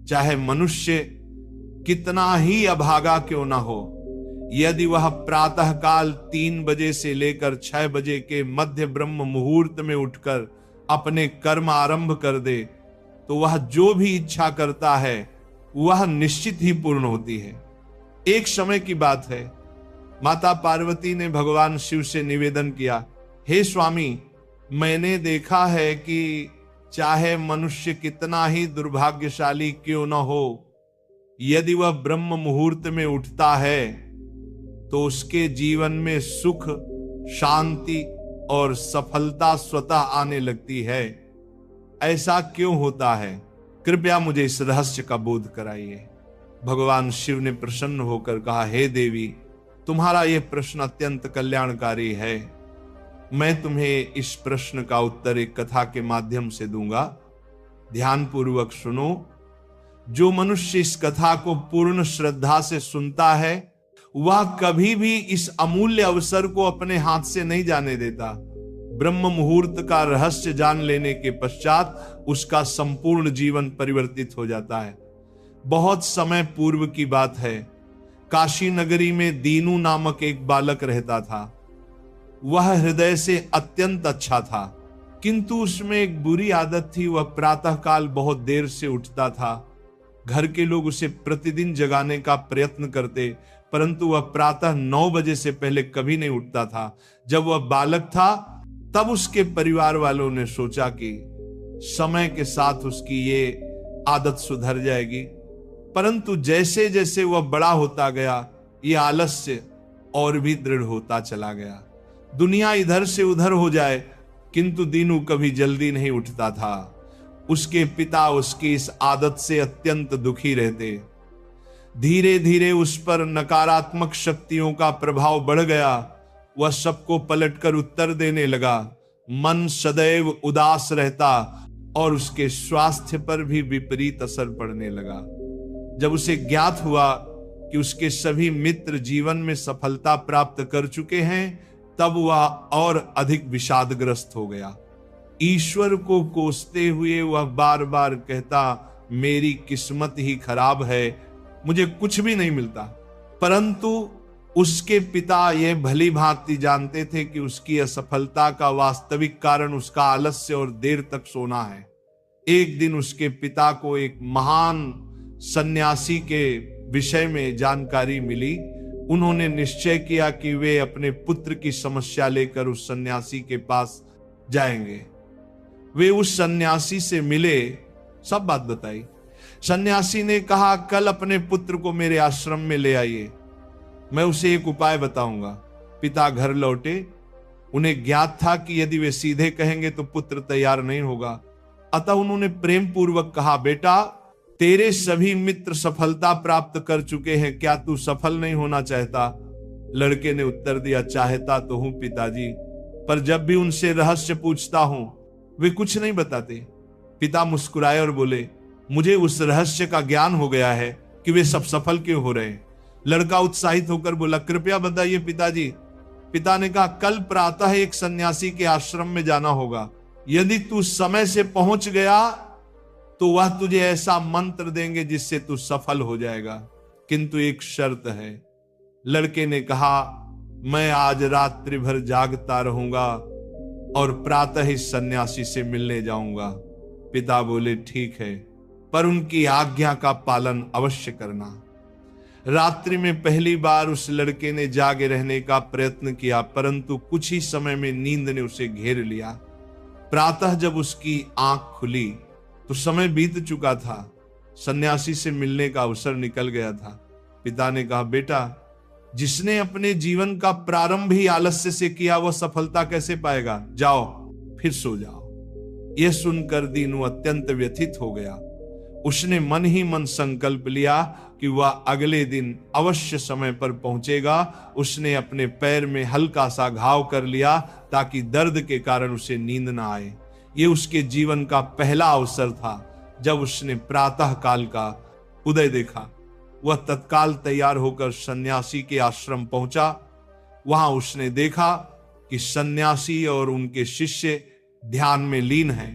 चाहे मनुष्य कितना ही अभागा क्यों ना हो, यदि वह प्रातः काल 3 बजे से लेकर 6 बजे के मध्य ब्रह्म मुहूर्त में उठकर अपने कर्म आरंभ कर दे, तो वह जो भी इच्छा करता है वह निश्चित ही पूर्ण होती है। एक समय की बात है, माता पार्वती ने भगवान शिव से निवेदन किया, हे स्वामी, मैंने देखा है कि चाहे मनुष्य कितना ही दुर्भाग्यशाली क्यों न हो, यदि वह ब्रह्म मुहूर्त में उठता है तो उसके जीवन में सुख, शांति और सफलता स्वतः आने लगती है। ऐसा क्यों होता है? कृपया मुझे इस रहस्य का बोध कराइए। भगवान शिव ने प्रसन्न होकर कहा, हे देवी, तुम्हारा यह प्रश्न अत्यंत कल्याणकारी है। मैं तुम्हें इस प्रश्न का उत्तर एक कथा के माध्यम से दूंगा। ध्यानपूर्वक सुनो। जो मनुष्य इस कथा को पूर्ण श्रद्धा से सुनता है वह कभी भी इस अमूल्य अवसर को अपने हाथ से नहीं जाने देता। ब्रह्म मुहूर्त का रहस्य जान लेने के पश्चात उसका संपूर्ण जीवन परिवर्तित हो जाता है। बहुत समय पूर्व की बात है, काशी नगरी में दीनू नामक एक बालक रहता था। वह हृदय से अत्यंत अच्छा था, किंतु उसमें एक बुरी आदत थी। वह प्रातःकाल बहुत देर से उठता था। घर के लोग उसे प्रतिदिन जगाने का प्रयत्न करते, परंतु वह प्रातः 9 बजे से पहले कभी नहीं उठता था। जब वह बालक था तब उसके परिवार वालों ने सोचा कि समय के साथ उसकी ये आदत सुधर जाएगी, परंतु जैसे जैसे वह बड़ा होता गया ये आलस्य और भी दृढ़ होता चला गया। दुनिया इधर से उधर हो जाए, किंतु दीनू कभी जल्दी नहीं उठता था। उसके पिता उसकी इस आदत से अत्यंत दुखी रहते। धीरे धीरे उस पर नकारात्मक शक्तियों का प्रभाव बढ़ गया। वह सबको पलटकर उत्तर देने लगा। मन सदैव उदास रहता और उसके स्वास्थ्य पर भी विपरीत असर पड़ने लगा। जब उसे ज्ञात हुआ कि उसके सभी मित्र जीवन में सफलता प्राप्त कर चुके हैं, तब वह और अधिक विषादग्रस्त हो गया। ईश्वर को कोसते हुए वह बार बार कहता, मेरी किस्मत ही खराब है, मुझे कुछ भी नहीं मिलता। परंतु उसके पिता यह भली भांति जानते थे कि उसकी असफलता का वास्तविक कारण उसका आलस्य और देर तक सोना है। एक दिन उसके पिता को एक महान सन्यासी के विषय में जानकारी मिली। उन्होंने निश्चय किया कि वे अपने पुत्र की समस्या लेकर उस सन्यासी के पास जाएंगे। वे उस सन्यासी से मिले, सब बात बताई। सन्यासी ने कहा, कल अपने पुत्र को मेरे आश्रम में ले आइए, मैं उसे एक उपाय बताऊंगा। पिता घर लौटे। उन्हें ज्ञात था कि यदि वे सीधे कहेंगे तो पुत्र तैयार नहीं होगा, अतः उन्होंने प्रेम पूर्वक कहा, बेटा, तेरे सभी मित्र सफलता प्राप्त कर चुके हैं, क्या तू सफल नहीं होना चाहता? लड़के ने उत्तर दिया, चाहता तो हूं पिताजी, पर जब भी उनसे रहस्य पूछता हूं वे कुछ नहीं बताते। पिता मुस्कुराए और बोले, मुझे उस रहस्य का ज्ञान हो गया है कि वे सब सफल क्यों हो रहे हैं। लड़का उत्साहित होकर बोला, कृपया बताइए पिताजी। पिता ने कहा, कल प्रातः एक सन्यासी के आश्रम में जाना होगा। यदि तू समय से पहुंच गया तो वह तुझे ऐसा मंत्र देंगे जिससे तू सफल हो जाएगा, किंतु एक शर्त है। लड़के ने कहा, मैं आज रात्रि भर जागता रहूंगा और प्रातः इस सन्यासी से मिलने जाऊंगा। पिता बोले, ठीक है, पर उनकी आज्ञा का पालन अवश्य करना। रात्रि में पहली बार उस लड़के ने जागे रहने का प्रयत्न किया, परंतु कुछ ही समय में नींद ने उसे घेर लिया। प्रातः जब उसकी आंख खुली तो समय बीत चुका था। सन्यासी से मिलने का अवसर निकल गया था। पिता ने कहा, बेटा, जिसने अपने जीवन का प्रारंभ ही आलस्य से किया वह सफलता कैसे पाएगा? जाओ फिर सो जाओ। यह सुनकर दीनू अत्यंत व्यथित हो गया। उसने मन ही मन संकल्प लिया कि वह अगले दिन अवश्य समय पर पहुंचेगा। उसने अपने पैर में हल्का सा घाव कर लिया ताकि दर्द के कारण उसे नींद ना आए। यह उसके जीवन का पहला अवसर था। जब उसने प्रातः काल का उदय देखा, वह तत्काल तैयार होकर सन्यासी के आश्रम पहुंचा। वहां उसने देखा कि सन्यासी और उनके शिष्य ध्यान में लीन हैं।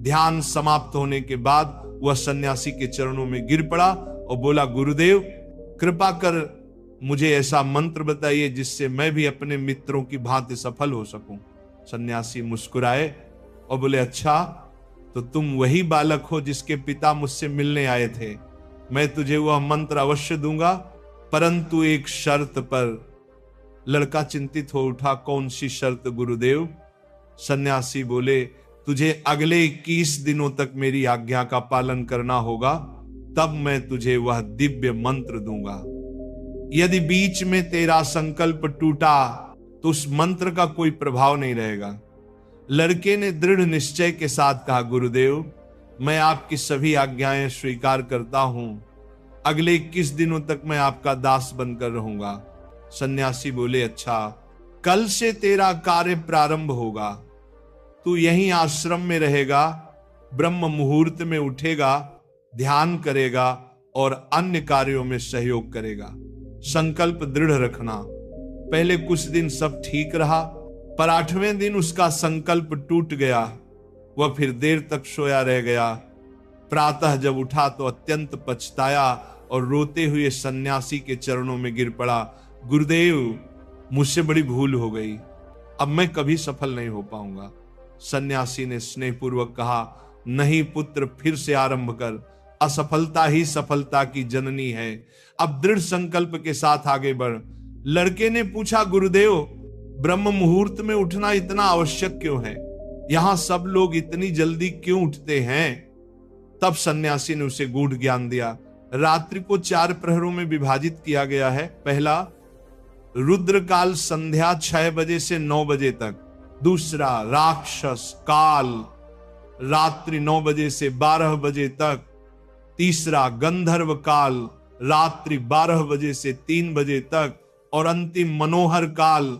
ध्यान समाप्त होने के बाद वह सन्यासी के चरणों में गिर पड़ा और बोला, गुरुदेव कृपा कर मुझे ऐसा मंत्र बताइए जिससे मैं भी अपने मित्रों की भांति सफल हो सकूं। सन्यासी मुस्कुराए और बोले, अच्छा तो तुम वही बालक हो जिसके पिता मुझसे मिलने आए थे। मैं तुझे वह मंत्र अवश्य दूंगा, परंतु एक शर्त पर। लड़का चिंतित हो उठा, कौन सी शर्त गुरुदेव? सन्यासी बोले, तुझे अगले 21 दिनों तक मेरी आज्ञा का पालन करना होगा, तब मैं तुझे वह दिव्य मंत्र दूंगा। यदि बीच में तेरा संकल्प टूटा तो उस मंत्र का कोई प्रभाव नहीं रहेगा। लड़के ने दृढ़ निश्चय के साथ कहा, गुरुदेव मैं आपकी सभी आज्ञाएं स्वीकार करता हूं, अगले 21 दिनों तक मैं आपका दास बनकर रहूंगा। सन्यासी बोले, अच्छा कल से तेरा कार्य प्रारंभ होगा, तू यहीं आश्रम में रहेगा, ब्रह्म मुहूर्त में उठेगा, ध्यान करेगा और अन्य कार्यों में सहयोग करेगा। संकल्प दृढ़ रखना। पहले कुछ दिन सब ठीक रहा, पर 8वें दिन उसका संकल्प टूट गया। वह फिर देर तक सोया रह गया। प्रातः जब उठा तो अत्यंत पछताया और रोते हुए सन्यासी के चरणों में गिर पड़ा, गुरुदेव मुझसे बड़ी भूल हो गई, अब मैं कभी सफल नहीं हो पाऊंगा। सन्यासी ने स्नेहपूर्वक कहा, नहीं पुत्र, फिर से आरंभ कर, असफलता ही सफलता की जननी है। अब दृढ़ संकल्प के साथ आगे बढ़। लड़के ने पूछा, गुरुदेव ब्रह्म मुहूर्त में उठना इतना आवश्यक क्यों है? यहां सब लोग इतनी जल्दी क्यों उठते हैं? तब सन्यासी ने उसे गूढ़ ज्ञान दिया। रात्रि को 4 प्रहरों में विभाजित किया गया है। पहला, रुद्रकाल संध्या 6 बजे से 9 बजे तक। दूसरा, राक्षस काल रात्रि 9 बजे से 12 बजे तक। तीसरा, गंधर्व काल रात्रि 12 बजे से 3 बजे तक। और अंतिम, मनोहर काल,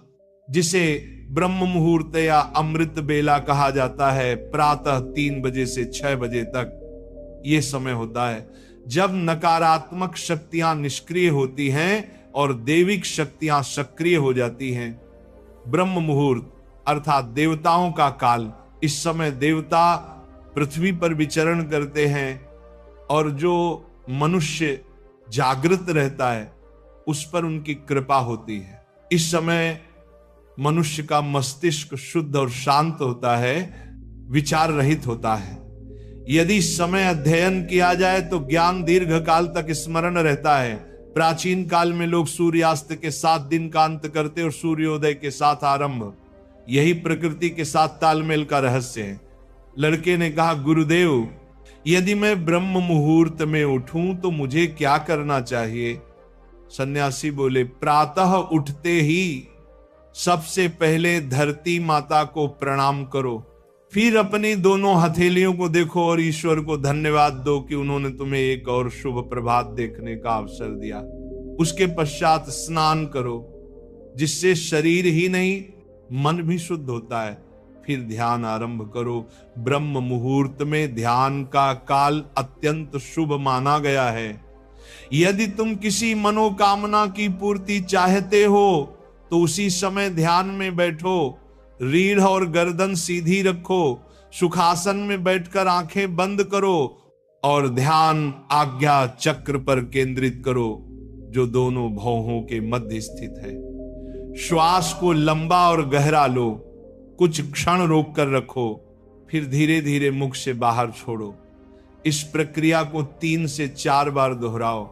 जिसे ब्रह्म मुहूर्त या अमृत बेला कहा जाता है, प्रातः 3 बजे से 6 बजे तक। यह समय होता है जब नकारात्मक शक्तियां निष्क्रिय होती हैं और दैविक शक्तियां सक्रिय हो जाती हैं। ब्रह्म मुहूर्त अर्थात देवताओं का काल। इस समय देवता पृथ्वी पर विचरण करते हैं और जो मनुष्य जागृत रहता है उस पर उनकी कृपा होती है। इस समय मनुष्य का मस्तिष्क शुद्ध और शांत होता है, विचार रहित होता है। यदि समय अध्ययन किया जाए तो ज्ञान दीर्घ काल तक स्मरण रहता है। प्राचीन काल में लोग सूर्यास्त के साथ दिन का अंत करते और सूर्योदय के साथ आरंभ। यही प्रकृति के साथ तालमेल का रहस्य है। लड़के ने कहा, गुरुदेव यदि मैं ब्रह्म मुहूर्त में उठूं तो मुझे क्या करना चाहिए? सन्यासी बोले, प्रातः उठते ही सबसे पहले धरती माता को प्रणाम करो, फिर अपनी दोनों हथेलियों को देखो और ईश्वर को धन्यवाद दो कि उन्होंने तुम्हें एक और शुभ प्रभात देखने का अवसर दिया। उसके पश्चात स्नान करो, जिससे शरीर ही नहीं मन भी शुद्ध होता है। फिर ध्यान आरंभ करो। ब्रह्म मुहूर्त में ध्यान का काल अत्यंत शुभ माना गया है। यदि तुम किसी मनोकामना की पूर्ति चाहते हो तो उसी समय ध्यान में बैठो। रीढ़ और गर्दन सीधी रखो, सुखासन में बैठकर आंखें बंद करो और ध्यान आज्ञा चक्र पर केंद्रित करो, जो दोनों भौहों के मध्य स्थित है। श्वास को लंबा और गहरा लो, कुछ क्षण रोक कर रखो, फिर धीरे धीरे मुख से बाहर छोड़ो। इस प्रक्रिया को 3 से 4 बार दोहराओ।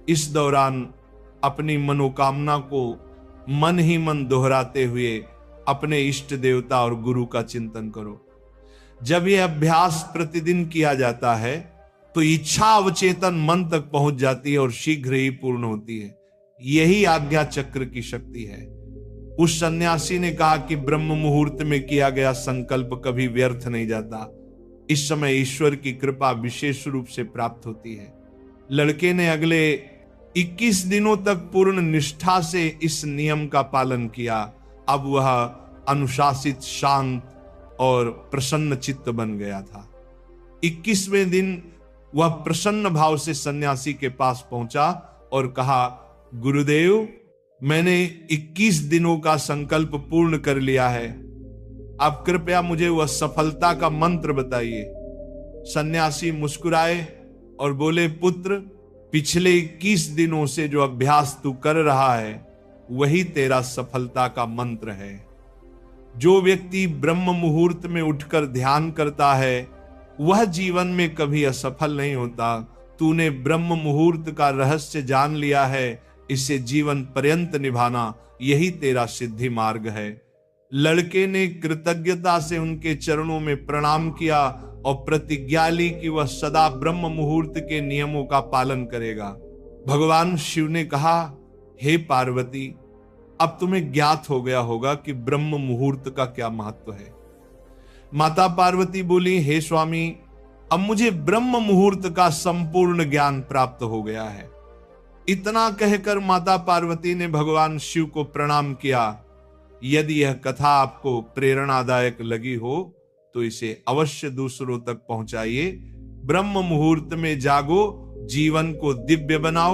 इस दौरान अपनी मनोकामना को मन ही मन दोहराते हुए अपने इष्ट देवता और गुरु का चिंतन करो। जब यह अभ्यास प्रतिदिन किया जाता है तो इच्छा अवचेतन मन तक पहुंच जाती है और शीघ्र ही पूर्ण होती है। यही आज्ञा चक्र की शक्ति है। उस सन्यासी ने कहा कि ब्रह्म मुहूर्त में किया गया संकल्प कभी व्यर्थ नहीं जाता। इस समय ईश्वर की कृपा विशेष रूप से प्राप्त होती है। लड़के ने अगले 21 दिनों तक पूर्ण निष्ठा से इस नियम का पालन किया। अब वह अनुशासित, शांत और प्रसन्न चित्त बन गया था। 21वें दिन वह प्रसन्न भाव से सन्यासी के पास पहुंचा और कहा, गुरुदेव मैंने 21 दिनों का संकल्प पूर्ण कर लिया है, आप कृपया मुझे वह सफलता का मंत्र बताइए। सन्यासी मुस्कुराए और बोले, पुत्र, पिछले 21 दिनों से जो अभ्यास तू कर रहा है वही तेरा सफलता का मंत्र है। जो व्यक्ति ब्रह्म मुहूर्त में उठकर ध्यान करता है वह जीवन में कभी असफल नहीं होता। तूने ब्रह्म मुहूर्त का रहस्य जान लिया है, इसे जीवन पर्यंत निभाना यही तेरा सिद्धि मार्ग है। लड़के ने कृतज्ञता से उनके चरणों में प्रणाम किया और प्रतिज्ञा ली कि वह सदा ब्रह्म मुहूर्त के नियमों का पालन करेगा। भगवान शिव ने कहा, हे पार्वती, अब तुम्हें ज्ञात हो गया होगा कि ब्रह्म मुहूर्त का क्या महत्व है। माता पार्वती बोली, हे स्वामी, अब मुझे ब्रह्म मुहूर्त का संपूर्ण ज्ञान प्राप्त हो गया है। इतना कहकर माता पार्वती ने भगवान शिव को प्रणाम किया। यदि यह कथा आपको प्रेरणादायक लगी हो तो इसे अवश्य दूसरों तक पहुंचाइए। ब्रह्म मुहूर्त में जागो, जीवन को दिव्य बनाओ।